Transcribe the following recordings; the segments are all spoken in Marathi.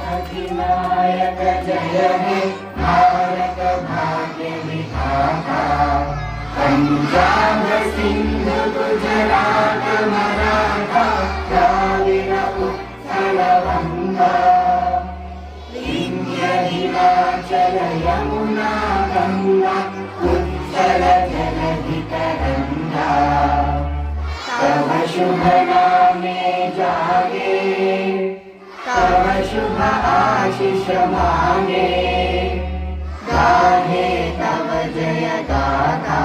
अधिनायक जय हे भारत भाग्य विधाता पंजाब सिंध गुजरात मराठा द्राविड उत्कल गंगा विंध्य हिमाचल यमुना गंगा उज्जल जलधि तरंगा तव शुभ नामे जागे तव शुभ आशीष मांगे गाहे तव जय गाथा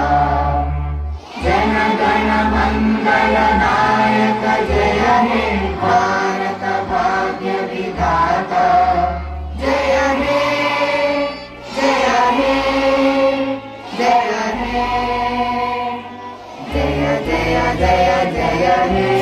जन गण मंगल नायक जय हे भारत भाग्य विधाता जय हे जय हे जय हे जय जय जय जय हे